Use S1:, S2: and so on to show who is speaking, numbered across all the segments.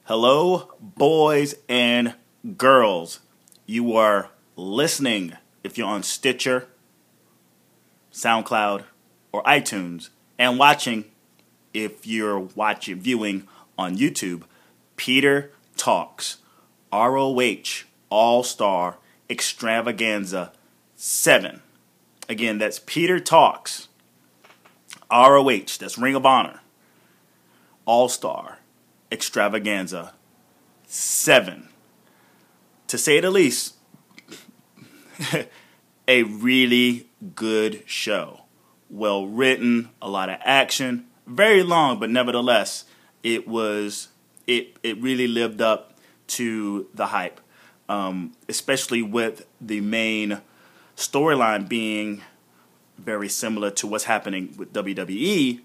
S1: Hello, boys and girls. You are listening, if you're on Stitcher, SoundCloud, or iTunes, and watching, if you're viewing on YouTube, Peter Talks, ROH, All-Star, Extravaganza 7. Again, that's Peter Talks, ROH, that's Ring of Honor, All-Star, Extravaganza 7. To say the least, a really good show. Well written, a lot of action, very long, but nevertheless, it really lived up to the hype, especially with the main storyline being very similar to what's happening with WWE.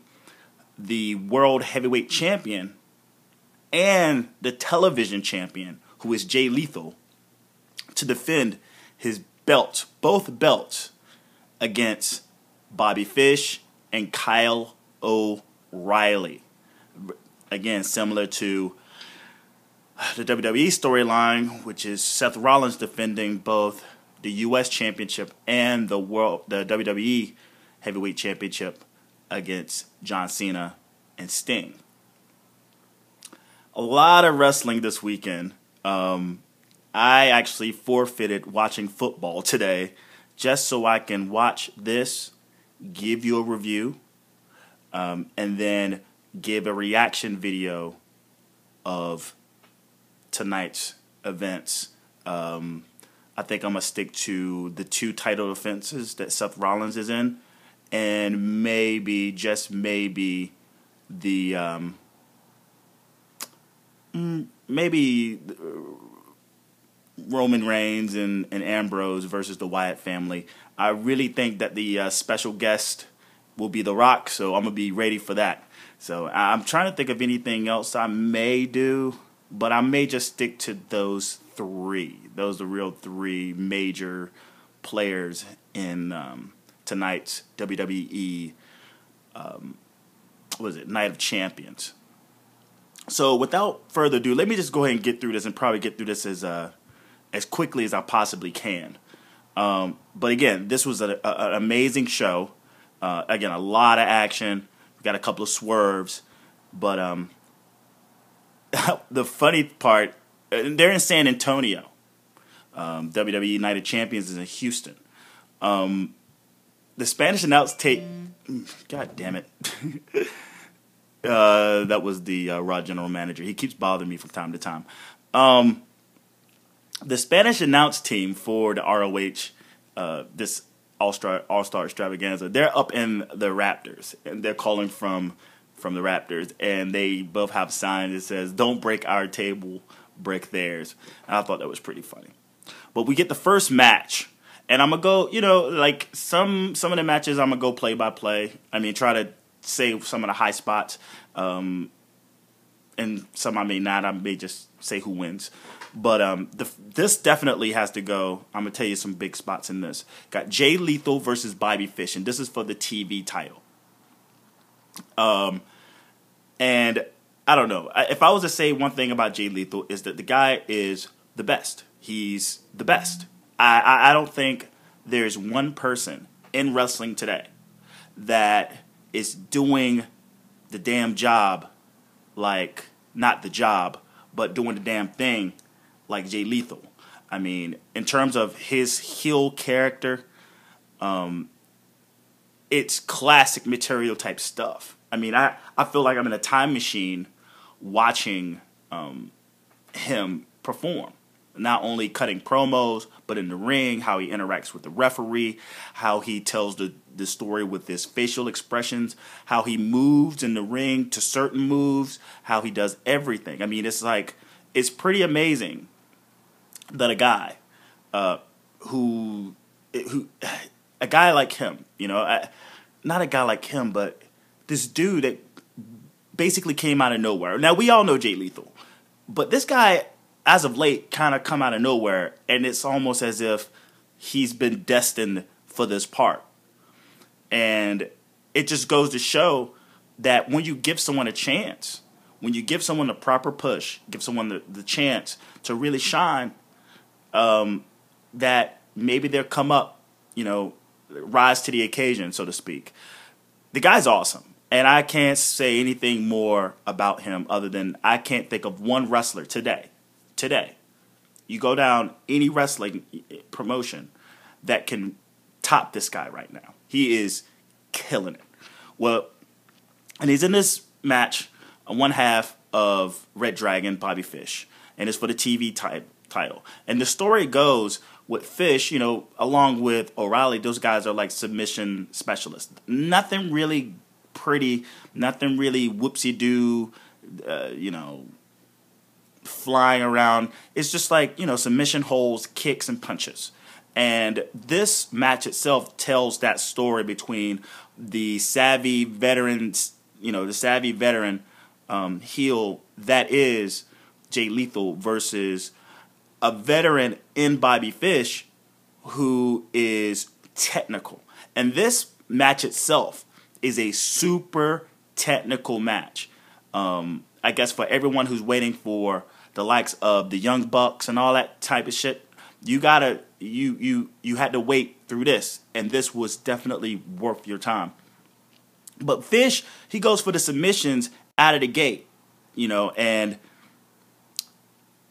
S1: The World Heavyweight Champion and the television champion, who is Jay Lethal, to defend his belts, both belts, against Bobby Fish and Kyle O'Reilly. Again, similar to the WWE storyline, which is Seth Rollins defending both the U.S. Championship and the WWE Heavyweight Championship against John Cena and Sting. A lot of wrestling this weekend. I actually forfeited watching football today just so I can watch this, give you a review, and then give a reaction video of tonight's events. I think I'm going to stick to the 2 title defenses that Seth Rollins is in, and maybe, just maybe, the Roman Reigns and Ambrose versus the Wyatt family. I really think that the special guest will be The Rock, so I'm going to be ready for that. So I'm trying to think of anything else I may do, but I may just stick to those 3. Those are the real 3 major players in tonight's WWE Night of Champions. So without further ado, let me just go ahead and get through this and probably get through this as quickly as I possibly can. But again, this was an amazing show. Again, a lot of action. We got a couple of swerves. But the funny part, they're in San Antonio. WWE Night of Champions is in Houston. The Spanish announce tape. God damn it. That was the Raw general manager. He keeps bothering me from time to time. The Spanish announce team for the ROH, this All-Star Extravaganza, they're up in the Raptors, and they're calling from the Raptors, and they both have signs that says, "Don't break our table, break theirs." And I thought that was pretty funny. But we get the first match, and I'm going to go, like some of the matches, I'm going to go play by play. I mean, try to say some of the high spots, and some I may not. I may just say who wins. But this definitely has to go. I'm going to tell you some big spots in this. Got Jay Lethal versus Bobby Fish, and this is for the TV title. And I don't know. If I was to say one thing about Jay Lethal, is that the guy is the best. He's the best. I don't think there's one person in wrestling today that is doing the damn job, like, not the job, but doing the damn thing like Jay Lethal. I mean, in terms of his heel character, it's classic material type stuff. I mean, I feel like I'm in a time machine watching him perform. Not only cutting promos, but in the ring, how he interacts with the referee, how he tells the story with his facial expressions, how he moves in the ring to certain moves, how he does everything. I mean, it's pretty amazing that a guy a guy like him, not a guy like him, but this dude that basically came out of nowhere. Now, we all know Jay Lethal, but this guy, as of late, kind of come out of nowhere, and it's almost as if he's been destined for this part. And it just goes to show that when you give someone a chance, when you give someone the proper push, give someone the chance to really shine, that maybe they'll come up, rise to the occasion, so to speak. The guy's awesome, and I can't say anything more about him other than I can't think of one wrestler today. You go down any wrestling promotion that can top this guy right now. He is killing it. Well, and he's in this match, one half of Red Dragon, Bobby Fish, and it's for the TV title. And the story goes with Fish, along with O'Reilly, those guys are like submission specialists. Nothing really pretty, nothing really whoopsie-doo, flying around. It's just like, submission holds, kicks, and punches. And this match itself tells that story between the savvy veterans, heel that is Jay Lethal versus a veteran in Bobby Fish who is technical. And this match itself is a super technical match. I guess for everyone who's waiting for the likes of the Young Bucks and all that type of shit, you had to wait through this, and this was definitely worth your time. But Fish, he goes for the submissions out of the gate, and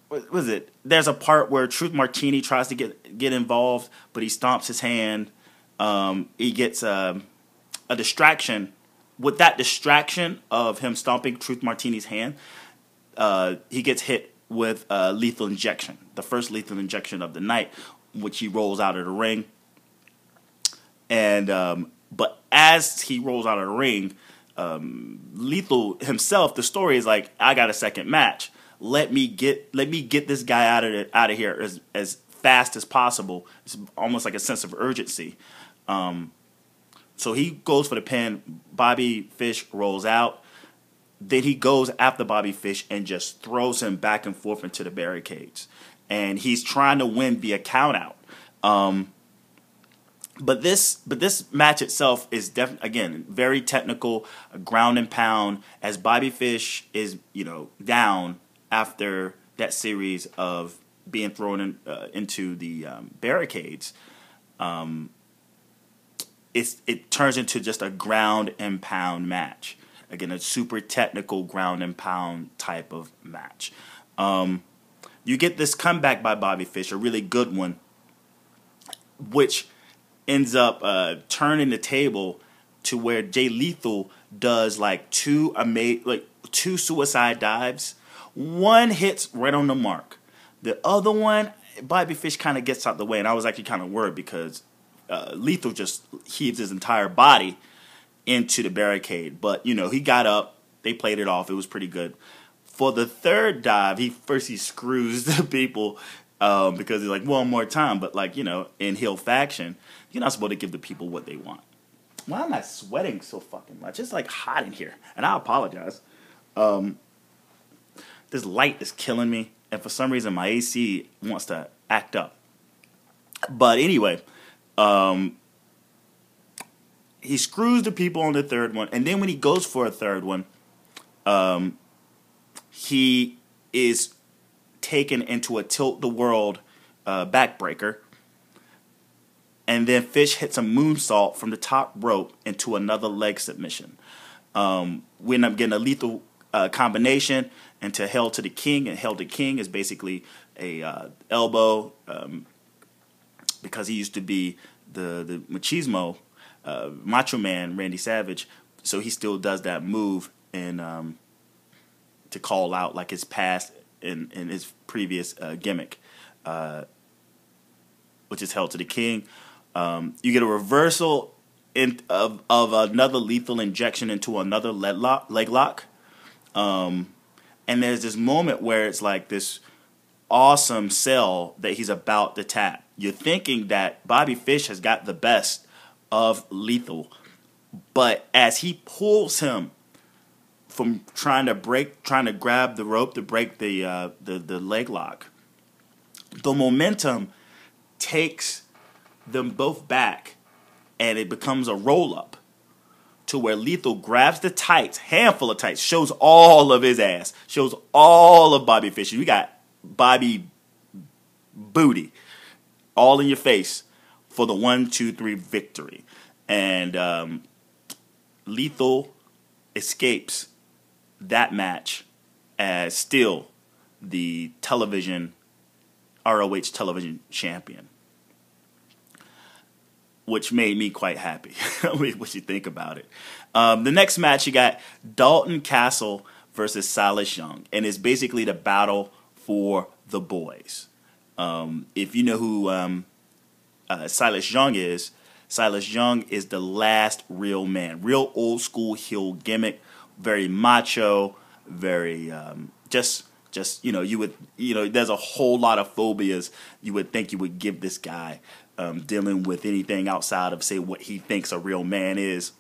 S1: what was it? There's a part where Truth Martini tries to get involved, but he stomps his hand. He gets a distraction. With that distraction of him stomping Truth Martini's hand, he gets hit with a lethal injection, the first lethal injection of the night, which he rolls out of the ring. And but as he rolls out of the ring, Lethal himself, the story is like, I got a second match. Let me get this guy out of here as fast as possible. It's almost like a sense of urgency. So he goes for the pin. Bobby Fish rolls out. Then he goes after Bobby Fish and just throws him back and forth into the barricades. And he's trying to win via count out. But this match itself is definitely, again, very technical, ground and pound, as Bobby Fish is, down after that series of being thrown into the barricades. It turns into just a ground and pound match. Again, a super technical ground and pound type of match. You get this comeback by Bobby Fish, a really good one, which ends up turning the table to where Jay Lethal does like two suicide dives. One hits right on the mark. The other one, Bobby Fish kind of gets out the way, and I was actually kind of worried because Lethal just heaves his entire body into the barricade. But, he got up. They played it off. It was pretty good. For the third dive, he screws the people because he's like, one more time. But, in heel faction, you're not supposed to give the people what they want. Why am I sweating so fucking much? It's, hot in here. And I apologize. This light is killing me. And for some reason, my AC wants to act up. But anyway, he screws the people on the third one, and then when he goes for a third one, he is taken into a tilt-the-world backbreaker, and then Fish hits a moonsault from the top rope into another leg submission. We end up getting a lethal combination into Hell to the King, and Hell to King is basically a elbow, because he used to be the machismo, Macho Man Randy Savage, so he still does that move and to call out like his past in his previous gimmick, which is Hell to the King. You get a reversal of another lethal injection into another leg lock, and there's this moment where it's like this awesome sell that he's about to tap. You're thinking that Bobby Fish has got the best of Lethal, but as he pulls him from trying to grab the rope to break the leg lock, the momentum takes them both back, and it becomes a roll up to where Lethal grabs the tights, handful of tights, shows all of his ass, shows all of Bobby Fischer. We got Bobby booty all in your face for the 1-2-3 victory. And Lethal escapes that match as still the ROH television champion, which made me quite happy. What you think about it? The next match, you got Dalton Castle versus Silas Young, and it's basically the battle for the boys. If you know who Silas Young is the last real man, real old school heel gimmick, very macho, very just there's a whole lot of phobias you would think you would give this guy dealing with anything outside of, say, what he thinks a real man is.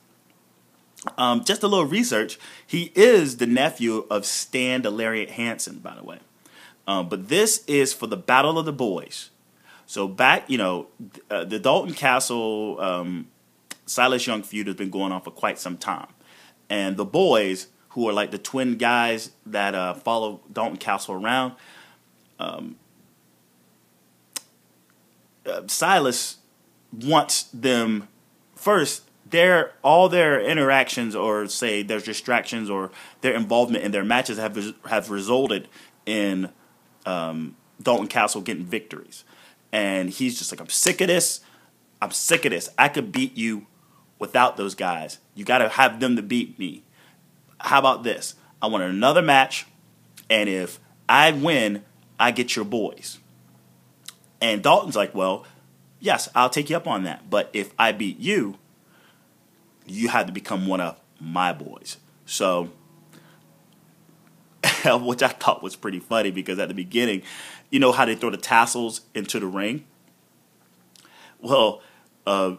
S1: Just a little research. He is the nephew of Stan the Lariat Hansen, by the way. But this is for the Battle of the Boys. So back, the Dalton Castle, Silas Young feud has been going on for quite some time. And the boys, who are like the twin guys that follow Dalton Castle around, Silas wants them first. All their interactions, or say their distractions, or their involvement in their matches have resulted in Dalton Castle getting victories. And he's just like, I'm sick of this. I could beat you without those guys. You got to have them to beat me. How about this? I want another match, and if I win, I get your boys. And Dalton's like, well, yes, I'll take you up on that. But if I beat you, you have to become one of my boys. So, which I thought was pretty funny, because at the beginning, you know how they throw the tassels into the ring? Well, a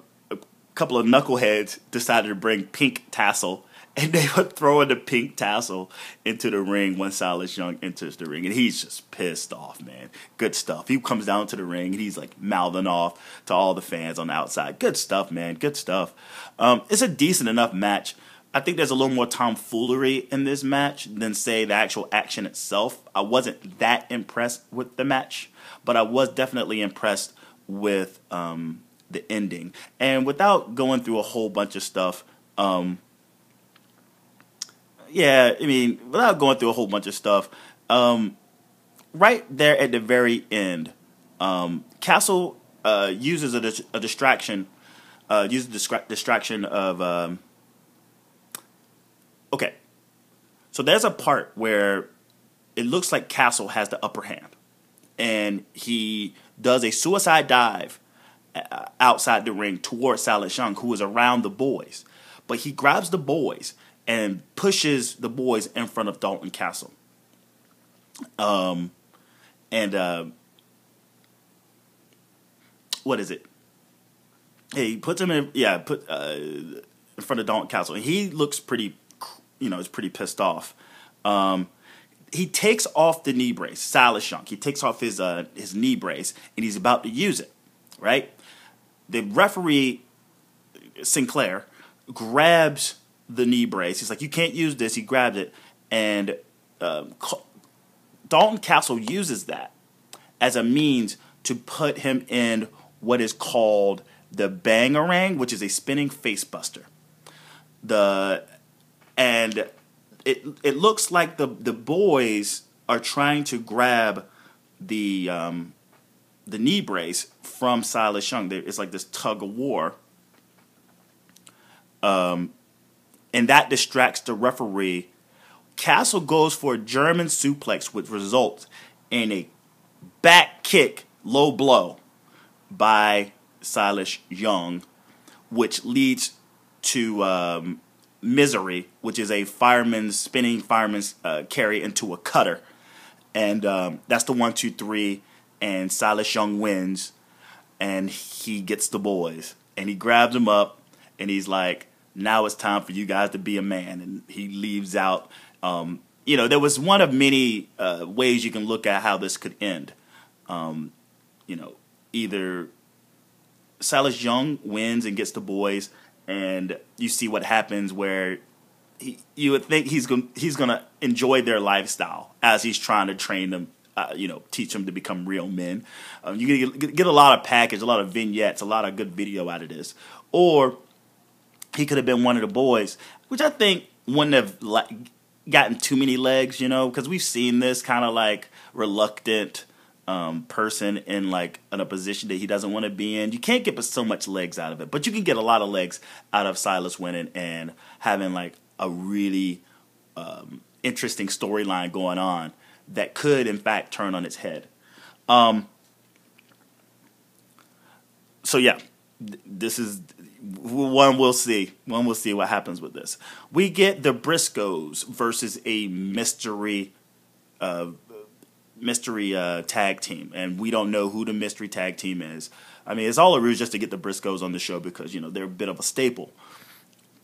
S1: couple of knuckleheads decided to bring pink tassel, and they were throwing the pink tassel into the ring when Silas Young enters the ring. And he's just pissed off, man. Good stuff. He comes down to the ring, and he's like mouthing off to all the fans on the outside. Good stuff, man. Good stuff. It's a decent enough match. I think there's a little more tomfoolery in this match than, say, the actual action itself. I wasn't that impressed with the match, but I was definitely impressed with the ending. And without going through a whole bunch of stuff, without going through a whole bunch of stuff, right there at the very end, Castle uses a distraction, distraction of... Okay, so there's a part where it looks like Castle has the upper hand, and he does a suicide dive outside the ring towards Silas Young, who is around the boys. But he grabs the boys and pushes the boys in front of Dalton Castle. What is it? He puts him in front of Dalton Castle, and he looks pretty... is pretty pissed off. He takes off the knee brace, Silas Young. He takes off his knee brace, and he's about to use it, right? The referee, Sinclair, grabs the knee brace. He's like, you can't use this. He grabs it, and Dalton Castle uses that as a means to put him in what is called the Bangarang, which is a spinning face buster. And it looks like the boys are trying to grab the knee brace from Silas Young. It's like this tug of war, and that distracts the referee. Castle goes for a German suplex, which results in a back kick, low blow by Silas Young, which leads to Misery, which is a spinning fireman's carry into a cutter. And that's the 1-2-3, and Silas Young wins, and he gets the boys. And he grabs them up, and he's like, now it's time for you guys to be a man. And he leaves out. There was one of many ways you can look at how this could end. Either Silas Young wins and gets the boys, and you see what happens where you would think he's gonna enjoy their lifestyle as he's trying to train them, teach them to become real men. You get a lot of package, a lot of vignettes, a lot of good video out of this. Or he could have been one of the boys, which I think wouldn't have gotten too many legs, because we've seen this kind of like reluctant person in like in a position that he doesn't want to be in. You can't get so much legs out of it, but you can get a lot of legs out of Silas winning and having like a really interesting storyline going on that could in fact turn on its head. So yeah, this is one. We'll see what happens with this. We get the Briscoes versus a mystery tag team, and we don't know who the mystery tag team is. I mean, it's all a ruse just to get the Briscoes on the show because they're a bit of a staple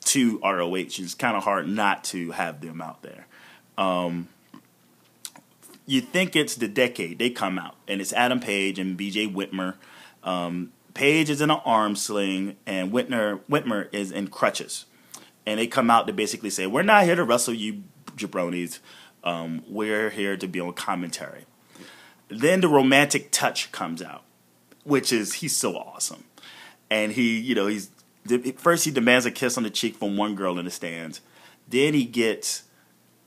S1: to ROH. It's kind of hard not to have them out there. You think it's the Decade. They come out, and it's Adam Page and BJ Whitmer. Page is in an arm sling, and Whitmer is in crutches. And they come out to basically say, we're not here to wrestle you jabronis. We're here to be on commentary. Then the Romantic Touch comes out, which is, he's so awesome. And first he demands a kiss on the cheek from one girl in the stands. Then he gets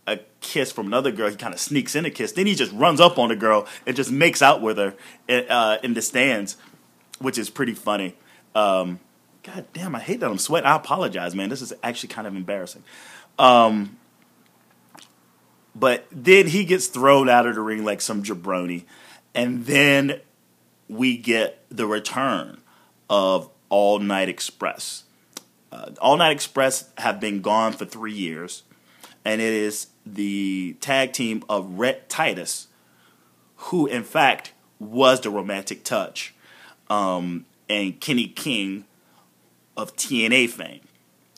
S1: a kiss from another girl. He kind of sneaks in a kiss. Then he just runs up on the girl and just makes out with her in the stands, which is pretty funny. God damn, I hate that I'm sweating. I apologize, man. This is actually kind of embarrassing. But then he gets thrown out of the ring like some jabroni. And then we get the return of All Night Express. All Night Express have been gone for 3 years. And it is the tag team of Rhett Titus, who in fact was the Romantic Touch, and Kenny King of TNA fame.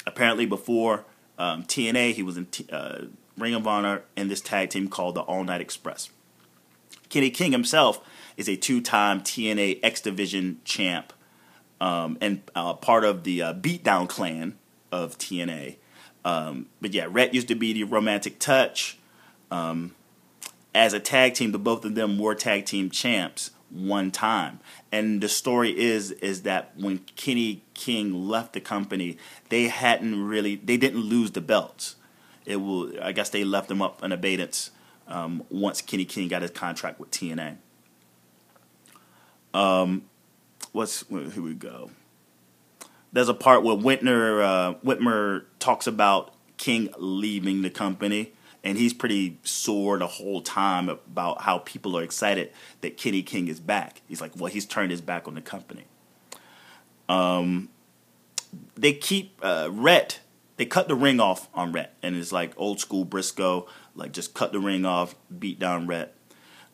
S1: Apparently before TNA, he was in Ring of Honor in this tag team called the All Night Express. Kenny King himself is a 2-time TNA X Division champ and part of the Beatdown clan of TNA. But yeah, Rhett used to be the Romantic Touch. As a tag team, the both of them were tag team champs one time. And the story is that when Kenny King left the company, they didn't lose the belts. I guess they left them up in abeyance once Kenny King got his contract with TNA. Here we go. There's a part where Whitmer talks about King leaving the company, and he's pretty sore the whole time about how people are excited that Kenny King is back. He's like, well, he's turned his back on the company. They keep Rhett. They cut the ring off on Rhett, and it's like old school Briscoe, like just cut the ring off, beat down Rhett.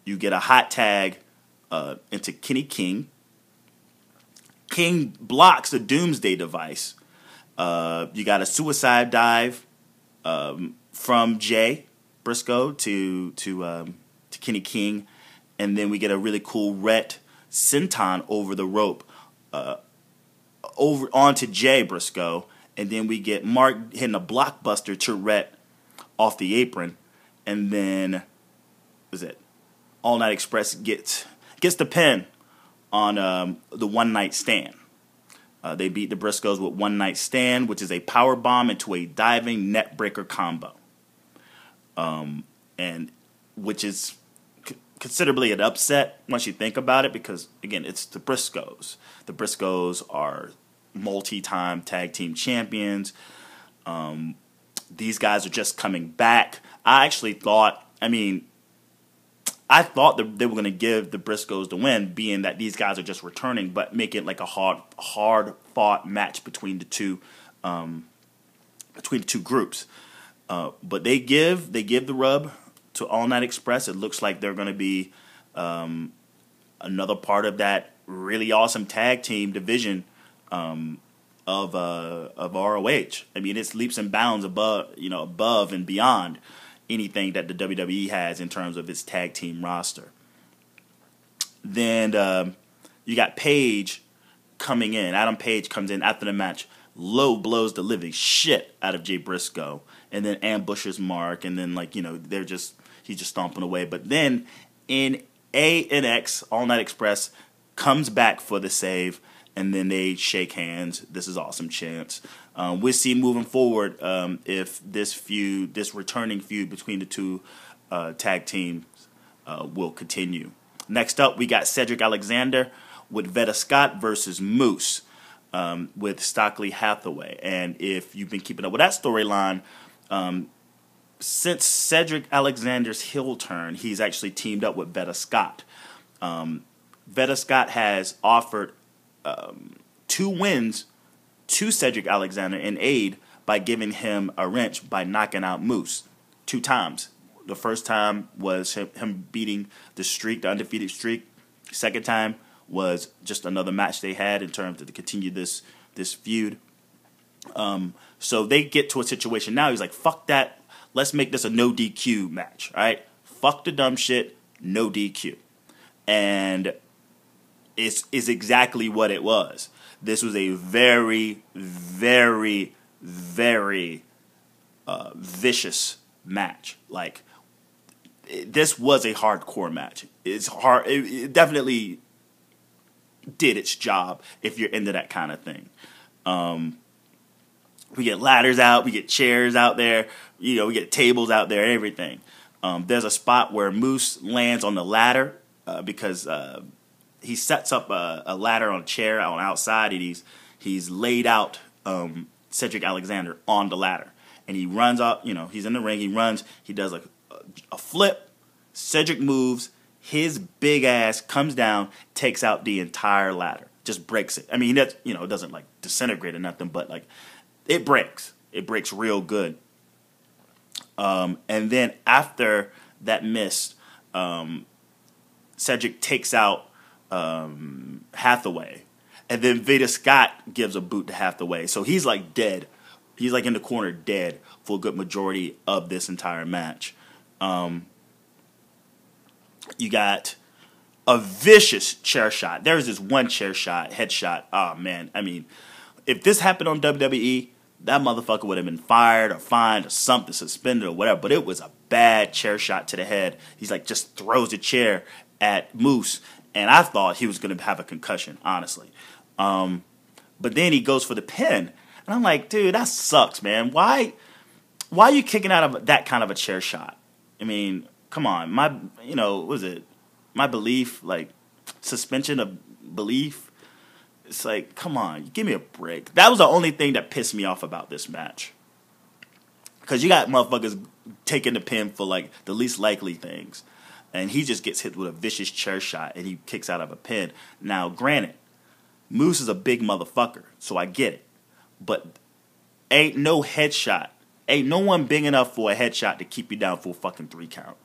S1: You get a hot tag into Kenny King. King blocks the Doomsday device. You got a suicide dive from Jay Briscoe to Kenny King, and then we get a really cool Rhett senton over the rope over onto Jay Briscoe, and then we get Mark hitting a blockbuster to Rhett off the apron, and then All Night Express gets the pin on the One Night Stand. They beat the Briscoes with One Night Stand, which is a power bomb into a diving net breaker combo, and which is considerably an upset once you think about it, because again, it's the Briscoes. The Briscoes are multi-time tag team champions. These guys are just coming back. I thought that they were going to give the Briscoes the win, being that these guys are just returning, but make it like a hard fought match between the two groups. But they give the rub to All Night Express. It looks like they're going to be another part of that really awesome tag team division of ROH. I mean, it's leaps and bounds above and beyond anything that the WWE has in terms of its tag team roster. Then you got Page coming in. Adam Page comes in after the match low blows the living shit out of Jay Briscoe, and then ambushes Mark, and then he's just stomping away. But then in ANX, All Night Express, comes back for the save, and then they shake hands. This is awesome chance. We'll see moving forward if this returning feud between the two tag teams will continue. Next up, we got Cedric Alexander with Veda Scott versus Moose with Stockley Hathaway. And if you've been keeping up with that storyline, since Cedric Alexander's heel turn, he's actually teamed up with Veda Scott. Veda Scott has offered 2 wins to Cedric Alexander in aid by giving him a wrench by knocking out Moose 2 times. The first time was him beating the undefeated streak. Second time was just another match they had in terms of to continue this feud. So they get to a situation now. He's like, fuck that. Let's make this a no DQ match. All right? Fuck the dumb shit. No DQ. And it's exactly what it was. This was a very, very, very vicious match. Like, this was a hardcore match. It's hard. It definitely did its job if you're into that kind of thing. We get ladders out. We get chairs out there. We get tables out there, everything. There's a spot where Moose lands on the ladder because he sets up a ladder on a chair on outside, and he's laid out Cedric Alexander on the ladder. And he runs up, he's in the ring, he runs, he does like a flip, Cedric moves, his big ass comes down, takes out the entire ladder, just breaks it. I mean, it doesn't like disintegrate or nothing, but like it breaks real good. And then after that miss, Cedric takes out Hathaway, and then Veda Scott gives a boot to Hathaway, so he's like dead. He's like in the corner dead for a good majority of this entire match. You got a vicious chair shot. There's this one chair shot, headshot. Oh man, I mean, if this happened on WWE, that motherfucker would have been fired or fined or something, suspended or whatever. But it was a bad chair shot to the head. He's like just throws the chair at Moose, and I thought he was going to have a concussion, honestly. But then he goes for the pin, and I'm like, dude, that sucks, man. Why are you kicking out of that kind of a chair shot? I mean, come on. What was it? My belief, like suspension of belief. It's like, come on, give me a break. That was the only thing that pissed me off about this match. Because you got motherfuckers taking the pin for like the least likely things. And he just gets hit with a vicious chair shot and he kicks out of a pin. Now, granted, Moose is a big motherfucker, so I get it. But ain't no headshot. Ain't no one big enough for a headshot to keep you down for a fucking 3 count.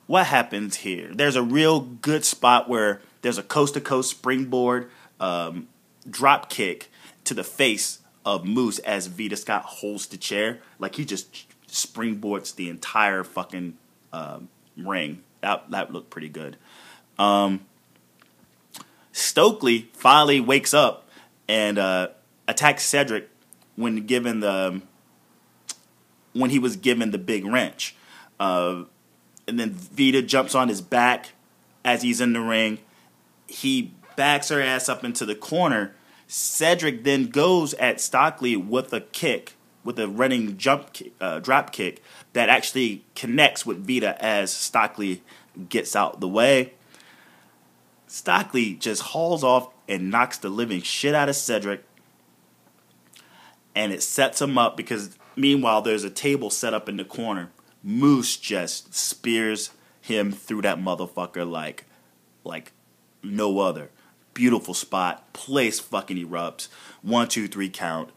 S1: What happens here? There's a real good spot where there's a coast-to-coast springboard drop kick to the face of Moose as Veda Scott holds the chair. Like he just springboards the entire fucking ring. That looked pretty good. Stokely finally wakes up and attacks Cedric when he was given the big wrench. And then Veda jumps on his back as he's in the ring. He backs her ass up into the corner. Cedric then goes at Stockley with a kick, with a running drop kick that actually connects with Veda as Stockley gets out the way. Stockley just hauls off and knocks the living shit out of Cedric. And it sets him up because meanwhile there's a table set up in the corner. Moose just spears him through that motherfucker like no other. Beautiful spot. Place fucking erupts. 1, 2, 3 count.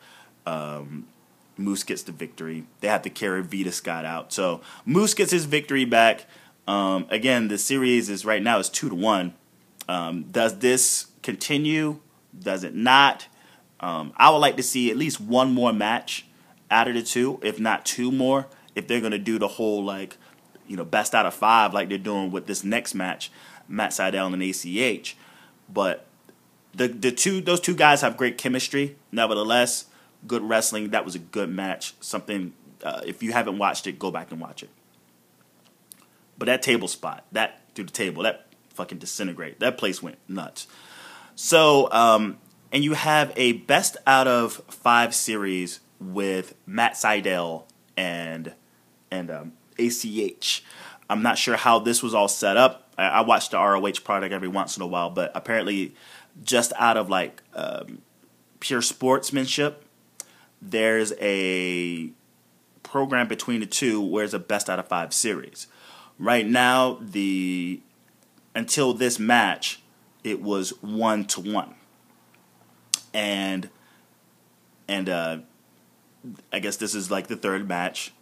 S1: Moose gets the victory. They have to carry Veda Scott out. So Moose gets his victory back. Again, the series is right now is 2-1. Does this continue? Does it not? I would like to see at least one more match out of the 2, if not 2 more. If they're gonna do the whole best out of 5 like they're doing with this next match, Matt Sydal and ACH. But those two guys have great chemistry. Nevertheless, good wrestling. That was a good match. Something, if you haven't watched it, go back and watch it. But that table spot, that through the table, that fucking disintegrate. That place went nuts. So, and you have a best out of 5 series with Matt Sydal and ACH. I'm not sure how this was all set up. I watch the ROH product every once in a while, but apparently just out of like pure sportsmanship, there's a program between the two where it's a best out of 5 series. Right now, until this match, it was 1-1, and I guess this is like the third match,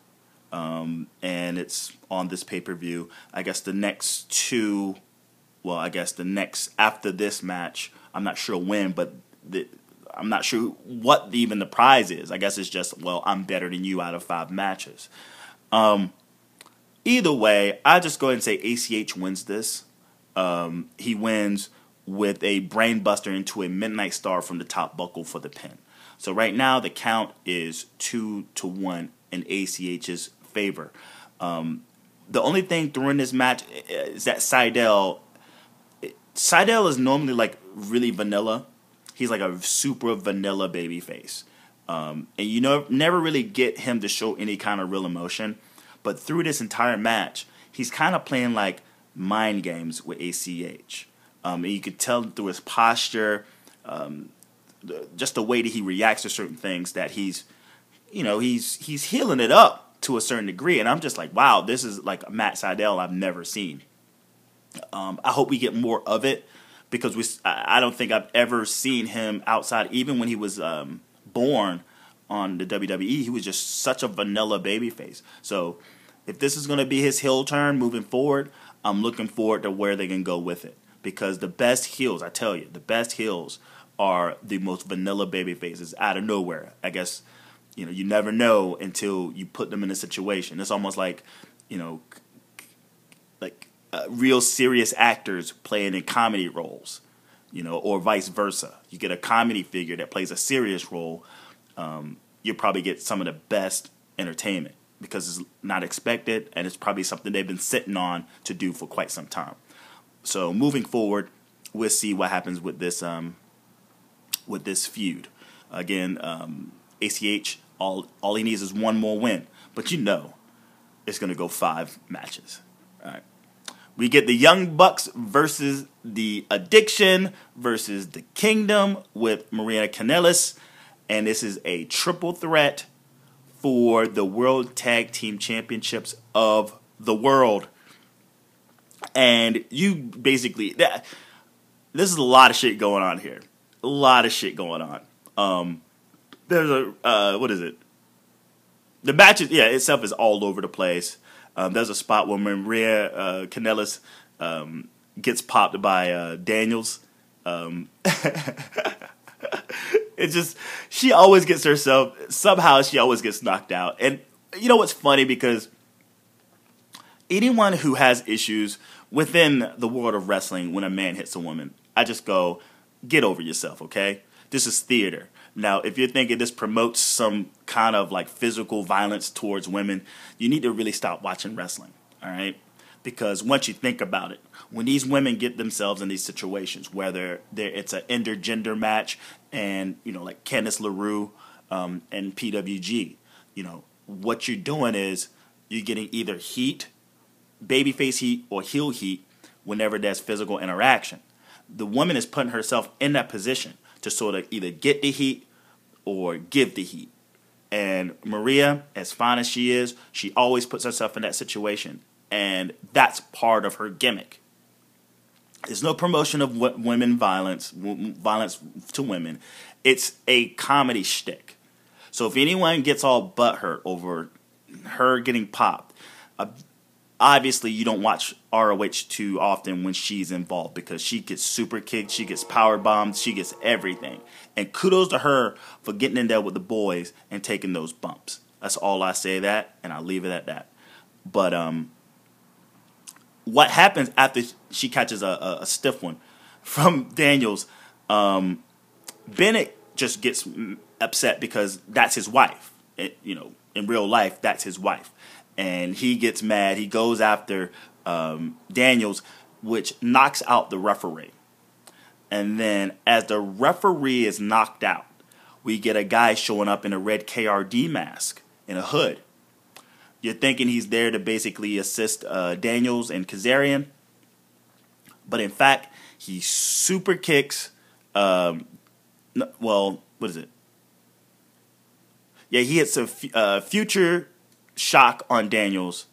S1: and it's on this pay-per-view. I guess the next two, well, I guess the next after this match, I'm not sure when, but I'm not sure what even the prize is. I guess it's just, well, I'm better than you out of 5 matches. Either way, I just go ahead and say ACH wins this. He wins with a brainbuster into a Midnight Star from the top buckle for the pin. So right now the count is 2-1 in ACH's favor. The only thing during this match is that Sydal is normally like really vanilla. He's like a super vanilla babyface. And you never really get him to show any kind of real emotion. But through this entire match, he's kind of playing like mind games with ACH. And you could tell through his posture, just the way that he reacts to certain things, that he's healing it up to a certain degree. And I'm just like, wow, this is like a Matt Sydal I've never seen. I hope we get more of it, because I don't think I've ever seen him outside, even when he was born on the WWE. He was just such a vanilla babyface. So if this is going to be his heel turn moving forward, I'm looking forward to where they can go with it. Because the best heels, I tell you, the best heels are the most vanilla babyfaces out of nowhere. I guess, you never know until you put them in a situation. It's almost like, real serious actors playing in comedy roles, or vice versa. You get a comedy figure that plays a serious role, you'll probably get some of the best entertainment because it's not expected, and it's probably something they've been sitting on to do for quite some time. So moving forward, we'll see what happens with this feud. Again, ACH, all he needs is one more win, but it's going to go 5 matches. All right. We get the Young Bucks versus the Addiction versus the Kingdom with Maria Kanellis. And this is a triple threat for the World Tag Team Championships of the world. And you basically, this is a lot of shit going on here. A lot of shit going on. There's what is it? The match itself is all over the place. There's a spot where Maria Kanellis gets popped by Daniels. It's just, she always gets somehow she always gets knocked out. And you know what's funny? Because anyone who has issues within the world of wrestling when a man hits a woman, I just go, get over yourself, okay? This is theater. Now, if you're thinking this promotes some kind of like physical violence towards women, you need to really stop watching wrestling, all right? Because once you think about it, when these women get themselves in these situations, whether it's an intergender match and, like Candice LaRue and PWG, what you're doing is you're getting either heat, babyface heat, or heel heat whenever there's physical interaction. The woman is putting herself in that position to sort of either get the heat or give the heat. And Maria, as fine as she is, she always puts herself in that situation. And that's part of her gimmick. There's no promotion of women violence to women. It's a comedy shtick. So if anyone gets all butthurt over her getting popped, obviously you don't watch ROH too often when she's involved, because she gets super kicked, she gets power bombed, she gets everything. And kudos to her for getting in there with the boys and taking those bumps. That's all I say that, and I'll leave it at that. But what happens after she catches a stiff one? from Daniels. Bennett just gets upset because that's his wife. In real life, that's his wife. And he gets mad. He goes after Daniels, which knocks out the referee. And then as the referee is knocked out, we get a guy showing up in a red KRD mask in a hood. You're thinking he's there to basically assist Daniels and Kazarian. But in fact, he super kicks. What is it? Yeah, he hits a future shock on Daniels.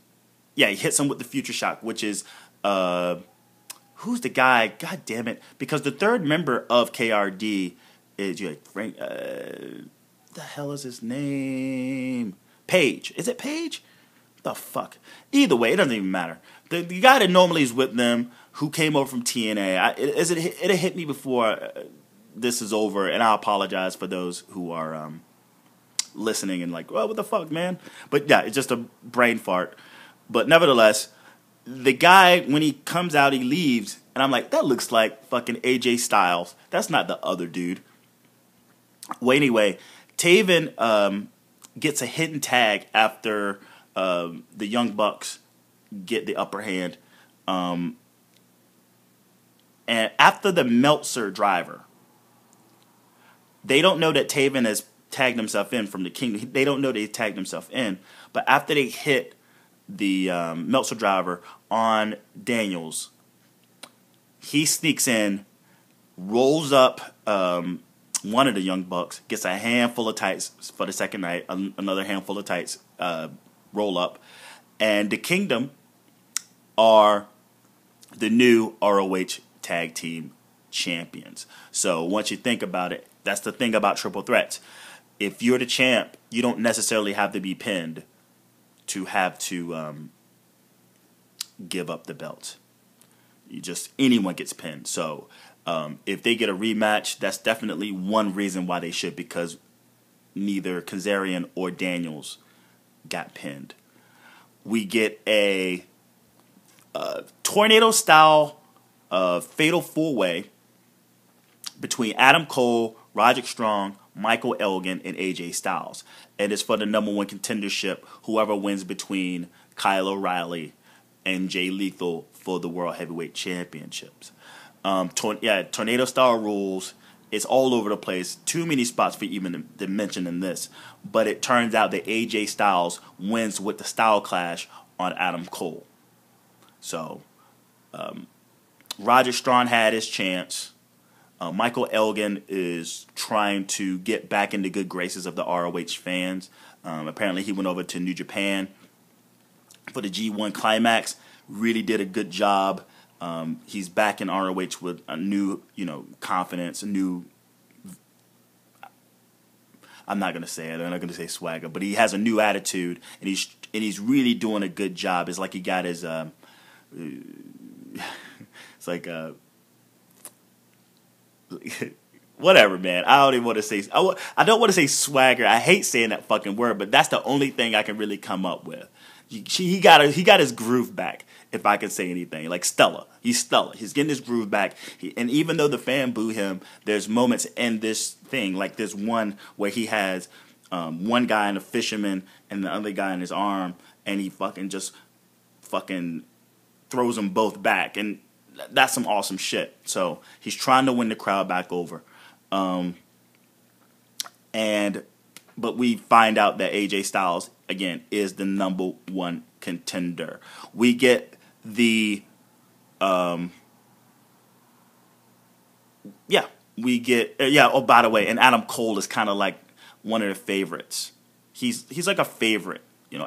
S1: Yeah, he hits him with the future shock, which is who's the guy? God damn it! Because the third member of KRD is Frank. What the hell is his name? Page. Is it Page? The fuck. Either way, it doesn't even matter. The guy that normally is with them, who came over from TNA, it hit me before this is over, and I apologize for those who are listening and like, well, what the fuck, man? But yeah, it's just a brain fart. But nevertheless, the guy, when he comes out, he leaves, and I'm like, that looks like fucking AJ Styles. That's not the other dude. Well, anyway, Taven gets a hidden tag after the Young Bucks get the upper hand. And after the Meltzer driver, they don't know that Taven has tagged himself in from the Kingdom. They don't know that he tagged himself in. But after they hit the Meltzer driver on Daniels, he sneaks in, rolls up one of the Young Bucks, gets a handful of tights for the second night, another handful of tights roll up. And the Kingdom are the new ROH Tag Team Champions. So once you think about it, that's the thing about triple threats. If you're the champ, you don't necessarily have to be pinned to have to give up the belt. Anyone gets pinned. So if they get a rematch, that's definitely one reason why they should, because neither Kazarian or Daniels got pinned. We get a tornado-style fatal four-way between Adam Cole, Roderick Strong, Michael Elgin, and AJ Styles. And it's for the number one contendership, whoever wins between Kyle O'Reilly and Jay Lethal for the World Heavyweight Championships. Tornado-style rules. It's all over the place. Too many spots for even to mention in this. But it turns out that AJ Styles wins with the style clash on Adam Cole. So, Roger Strong had his chance. Michael Elgin is trying to get back in the good graces of the ROH fans. Apparently, he went over to New Japan for the G1 Climax. Really did a good job. He's back in ROH with a new, confidence, a new. I'm not gonna say it. I'm not gonna say swagger, but he has a new attitude, and he's really doing a good job. It's like he got his. It's like whatever, man. I don't even want to say. I don't want to say swagger. I hate saying that fucking word, but that's the only thing I can really come up with. He got his groove back, if I can say anything. Like Stella. He's Stella. He's getting his groove back. And even though the fan boo him, there's moments in this thing, like there's one where he has one guy in a fisherman and the other guy in his arm, and he fucking throws them both back. And that's some awesome shit. So he's trying to win the crowd back over. But we find out that AJ Styles, again, is the number one contender. We get the oh, by the way, and Adam Cole is kind of like one of the favorites. He's like a favorite.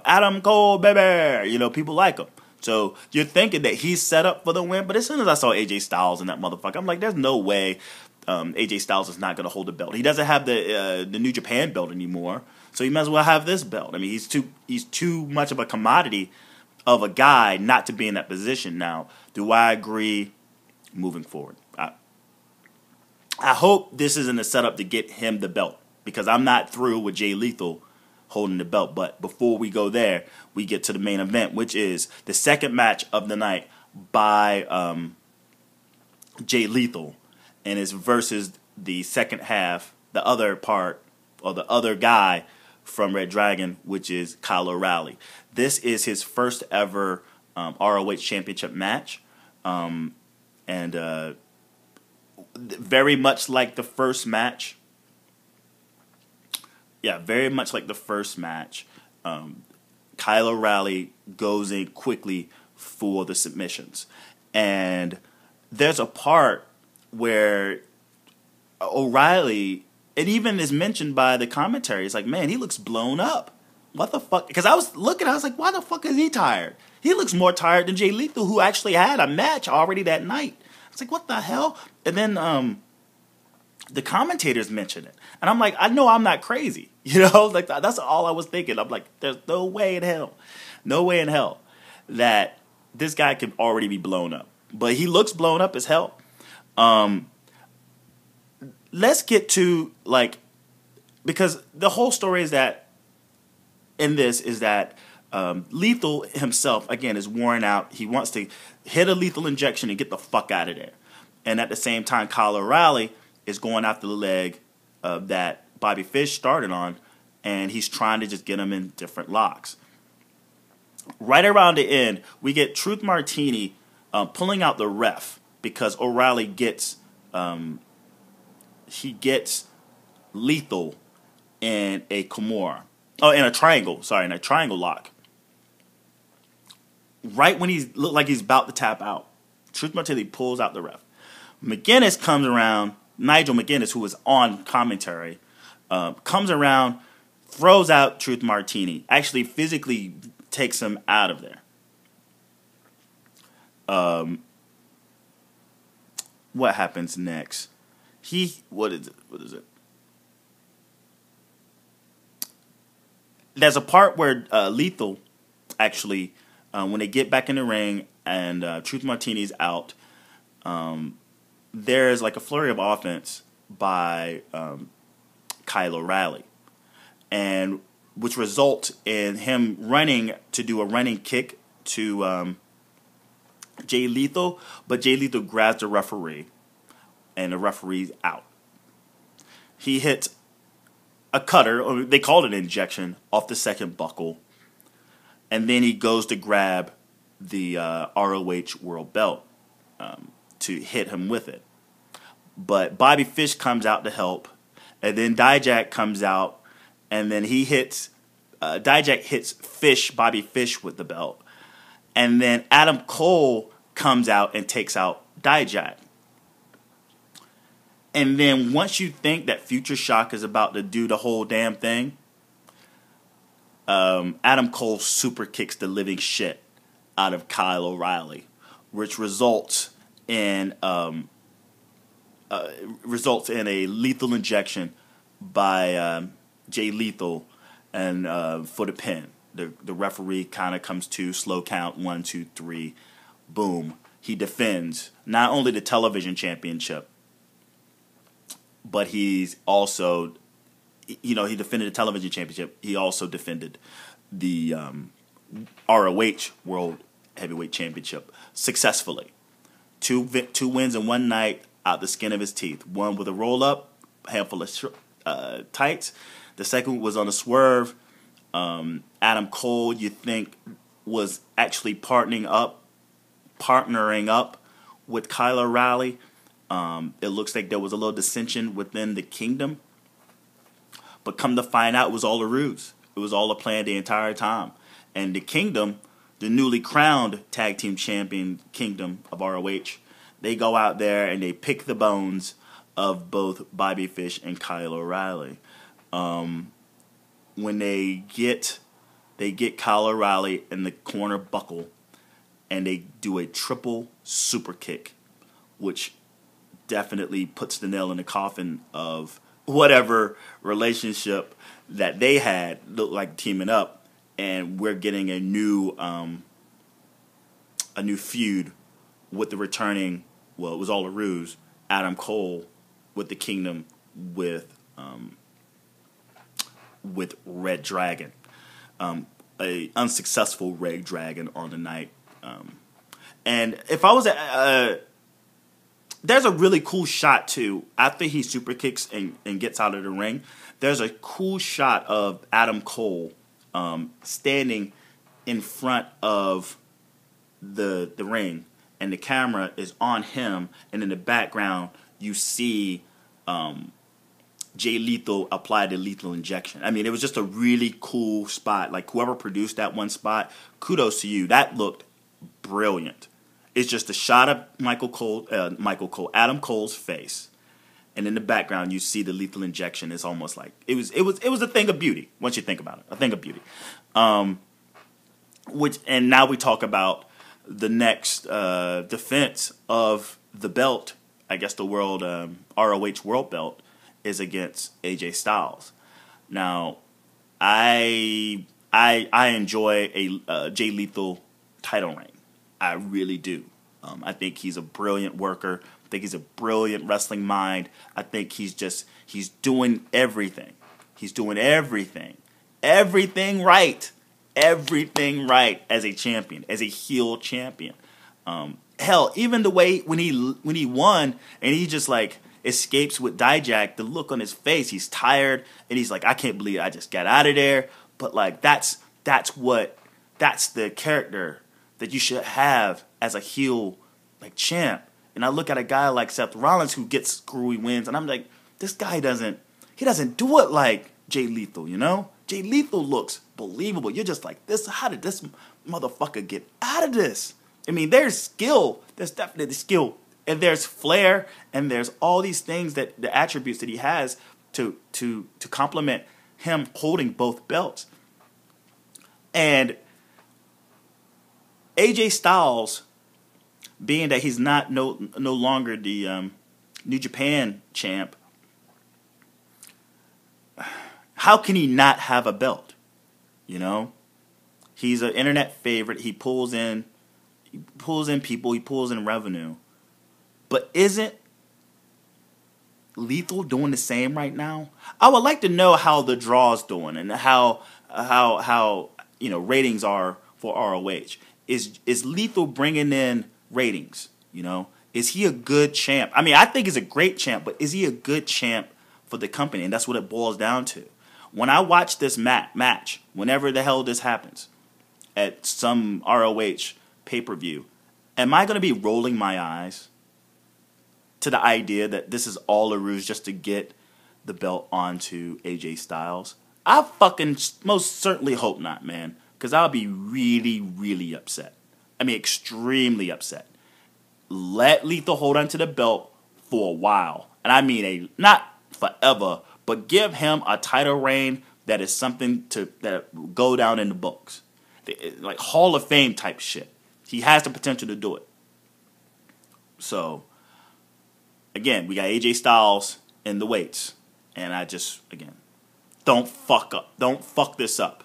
S1: Adam Cole, baby. People like him. So you're thinking that he's set up for the win, but as soon as I saw AJ Styles in that motherfucker, I'm like, there's no way AJ Styles is not going to hold the belt. He doesn't have the New Japan belt anymore, so he might as well have this belt. I mean, he's too much of a commodity of a guy not to be in that position. Now, do I agree? Moving forward, I hope this isn't a setup to get him the belt, because I'm not through with Jay Lethal holding the belt. But before we go there, we get to the main event, which is the second match of the night by Jay Lethal and it's versus the second half, the other part, or the other guy from Red Dragon, which is Kyle O'Reilly. This is his first ever ROH championship match, and very much like the first match. Yeah, very much like the first match. Kyle O'Reilly goes in quickly for the submissions, and there's a part where O'Reilly, it even is mentioned by the commentary. It's like, man, he looks blown up. What the fuck? Because I was looking, I was like, why the fuck is he tired? He looks more tired than Jay Lethal, who actually had a match already that night. I was like, what the hell? And then the commentators mentioned it. And I'm like, I know I'm not crazy. You know, like that's all I was thinking. I'm like, there's no way in hell that this guy could already be blown up. But he looks blown up as hell. Let's get to, like, because the whole story is that, in this, is that Lethal himself, again, is worn out. He wants to hit a lethal injection and get the fuck out of there. And at the same time, Kyle O'Reilly is going after the leg that Bobby Fish started on, and he's trying to just get him in different locks. Right around the end, we get Truth Martini pulling out the ref because O'Reilly gets Lethal in a Kimura. Oh, in a triangle. Sorry, in a triangle lock. Right when he looked like he's about to tap out, Truth Martini pulls out the ref. McGinnis comes around. Nigel McGinnis, who was on commentary, comes around, throws out Truth Martini. Actually, physically takes him out of there. What happens next? What is it? There's a part where Lethal, actually, when they get back in the ring and Truth Martini's out, there's like a flurry of offense by Kyle O'Reilly, and which results in him running to do a running kick to Jay Lethal, but Jay Lethal grabs the referee, and the referee's out. He hits a cutter, or they called it an injection, off the second buckle, and then he goes to grab the ROH World Belt to hit him with it. But Bobby Fish comes out to help, and then Dijak comes out, and then he hits, Dijak hits Bobby Fish with the belt, and then Adam Cole comes out and takes out Dijak. And then once you think that Future Shock is about to do the whole damn thing, Adam Cole super kicks the living shit out of Kyle O'Reilly, which results in a lethal injection by Jay Lethal and for the pin. The referee kind of comes to, slow count, 1, 2, 3, boom. He defends not only the television championship, but he's also, he defended the television championship. He also defended the ROH World Heavyweight Championship successfully. Two wins in one night, out the skin of his teeth. One with a roll-up, handful of tights. The second was on a swerve. Adam Cole, you think, was actually partnering up with Kyle O'Reilly. It looks like there was a little dissension within the Kingdom. But come to find out, it was all a ruse. It was all a plan the entire time. And the Kingdom, the newly crowned tag team champion Kingdom of ROH, they go out there and they pick the bones of both Bobby Fish and Kyle O'Reilly. When they get Kyle O'Reilly in the corner buckle, and they do a triple super kick, which definitely puts the nail in the coffin of whatever relationship that they had, looked like teaming up, and we're getting a new feud with the returning, well, it was all a ruse, Adam Cole with the Kingdom with Red Dragon, a unsuccessful Red Dragon on the night. And if I was there's a really cool shot too after he super kicks and gets out of the ring. There's a cool shot of Adam Cole standing in front of the ring, and the camera is on him, and in the background you see Jay Lethal apply the lethal injection. I mean, it was just a really cool spot. Like, whoever produced that one spot, kudos to you. That looked brilliant. It's just a shot of Adam Cole's face, and in the background you see the lethal injection. It's almost like it was a thing of beauty once you think about it. A thing of beauty. And now we talk about the next defense of the belt. I guess the world ROH World Belt is against AJ Styles. Now, I enjoy a Jay Lethal title reign. I really do. I think he's a brilliant worker. I think he's a brilliant wrestling mind. I think he's doing everything. He's doing everything right. Everything right as a champion, as a heel champion. Hell, even the way when he won and he just like escapes with Dijak, the look on his face, he's tired and he's like, I can't believe I just got out of there. But like that's the character that you should have as a heel like champ. And I look at a guy like Seth Rollins who gets screwy wins, and I'm like, this guy doesn't do it like Jay Lethal, you know? Jay Lethal looks believable. You're just like, how did this motherfucker get out of this? I mean, there's skill. There's definitely skill. And there's flair, and there's all these things, that the attributes that he has to complement him holding both belts. And AJ Styles, being that he's no longer the New Japan champ, how can he not have a belt? You know, he's an internet favorite. He pulls in people. He pulls in revenue. But isn't Lethal doing the same right now? I would like to know how the draw's doing and how ratings are for ROH. Is Lethal bringing in ratings? You know, is he a good champ? I mean, I think he's a great champ, but is he a good champ for the company? And that's what it boils down to. When I watch this match, whenever the hell this happens, at some ROH pay-per-view, am I going to be rolling my eyes to the idea that this is all a ruse just to get the belt onto AJ Styles? I fucking most certainly hope not, man, because I'll be really, really upset. I mean, extremely upset. Let Lethal hold onto the belt for a while. And I mean, not forever, but give him a title reign that is something that will go down in the books. Like Hall of Fame type shit. He has the potential to do it. So, again, we got AJ Styles in the weights. And don't fuck this up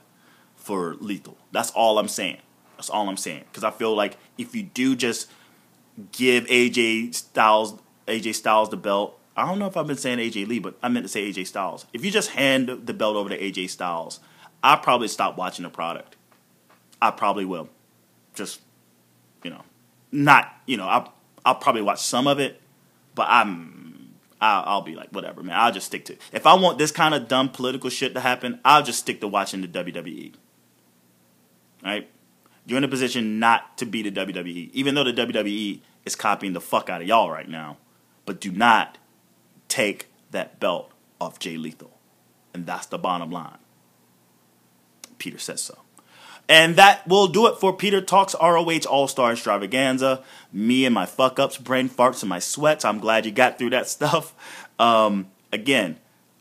S1: for Lethal. That's all I'm saying. Because I feel like if you do just give AJ Styles the belt, I don't know if I've been saying AJ Lee, but I meant to say AJ Styles. If you just hand the belt over to AJ Styles, I'll probably stop watching the product. I probably will. Just, I'll probably watch some of it, but I'll be like, whatever, man. I'll just stick to it. If I want this kind of dumb political shit to happen, I'll just stick to watching the WWE. All right? You're in a position not to be the WWE, even though the WWE is copying the fuck out of y'all right now. But do not take that belt off Jay Lethal. And that's the bottom line. Peter says so. And that will do it for Peter Talks ROH All-Star Extravaganza. Me and my fuck-ups, brain farts, and my sweats. I'm glad you got through that stuff. Again,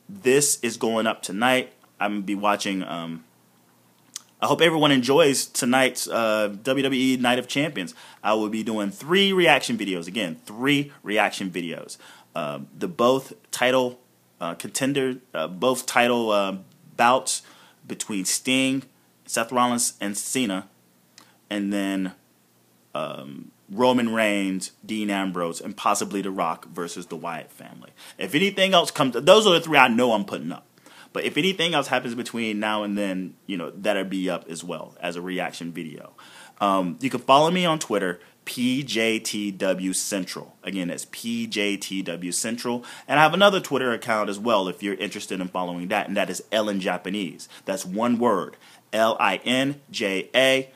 S1: this is going up tonight. I'm going to be watching... I hope everyone enjoys tonight's WWE Night of Champions. I will be doing 3 reaction videos. Again, 3 reaction videos. The both title bouts between Sting, Seth Rollins, and Cena, and then Roman Reigns, Dean Ambrose, and possibly The Rock versus the Wyatt family. If anything else comes, those are the 3 I know I'm putting up. But if anything else happens between now and then, that'll be up as well as a reaction video. You can follow me on Twitter PJTW Central. Again, that's PJTW Central. And I have another Twitter account as well if you're interested in following that, and that is Ellen Japanese. That's one word, LINJAPANESE.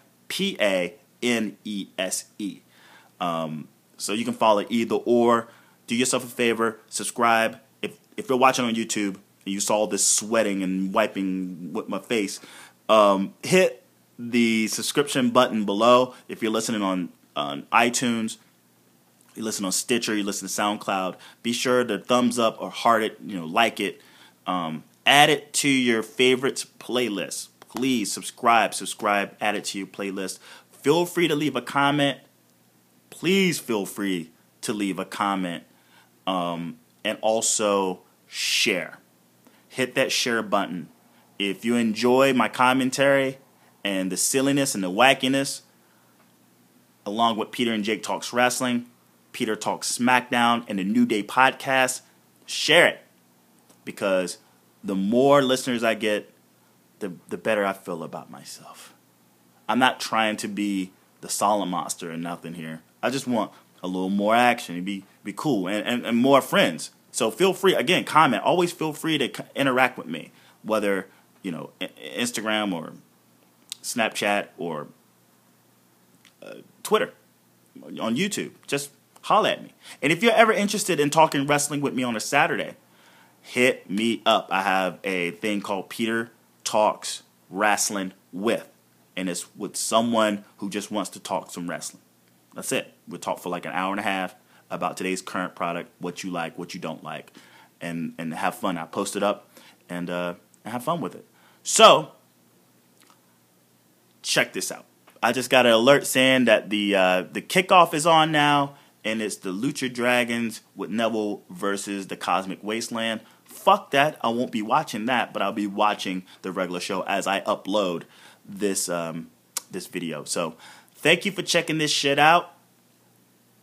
S1: So you can follow either or. Do yourself a favor, subscribe. If you're watching on YouTube and you saw this sweating and wiping with my face, hit the subscription button below. If you're listening on iTunes, you listen on Stitcher, you listen to SoundCloud, be sure to thumbs up or heart it, like it. Add it to your favorites playlist. Please subscribe, add it to your playlist. Feel free to leave a comment. Please feel free to leave a comment. And also share. Hit that share button. If you enjoy my commentary and the silliness and the wackiness, along with Peter and Jake Talks Wrestling, Peter Talks SmackDown, and the New Day podcast, share it. Because the more listeners I get, the better I feel about myself. I'm not trying to be the Solid Monster or nothing here. I just want a little more action. It'd be cool. And more friends. So feel free, again, comment. Always feel free to interact with me. Whether, Instagram or Snapchat or Twitter, on YouTube. Just holler at me. And if you're ever interested in talking wrestling with me on a Saturday, hit me up. I have a thing called Peter Talks Wrestling With. And it's with someone who just wants to talk some wrestling. That's it. We'll talk for like an hour and a half about today's current product, what you like, what you don't like, and have fun. I post it up and have fun with it. So, check this out. I just got an alert saying that the kickoff is on now, and it's the Lucha Dragons with Neville versus the Cosmic Wasteland. Fuck that. I won't be watching that, but I'll be watching the regular show as I upload this video. So, thank you for checking this shit out.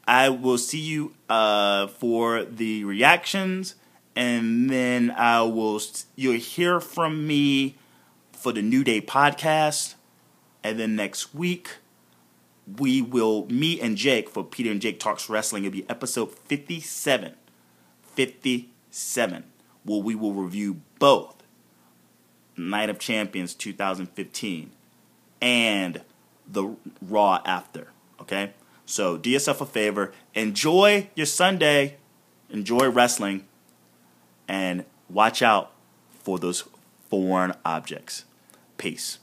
S1: I will see you for the reactions, and then you'll hear from me for the New Day podcast. And then next week, me and Jake, for Peter and Jake Talks Wrestling, it'll be episode 57. 57, where we will review both Night of Champions 2015 and the Raw after. Okay? So do yourself a favor. Enjoy your Sunday. Enjoy wrestling. And watch out for those foreign objects. Peace.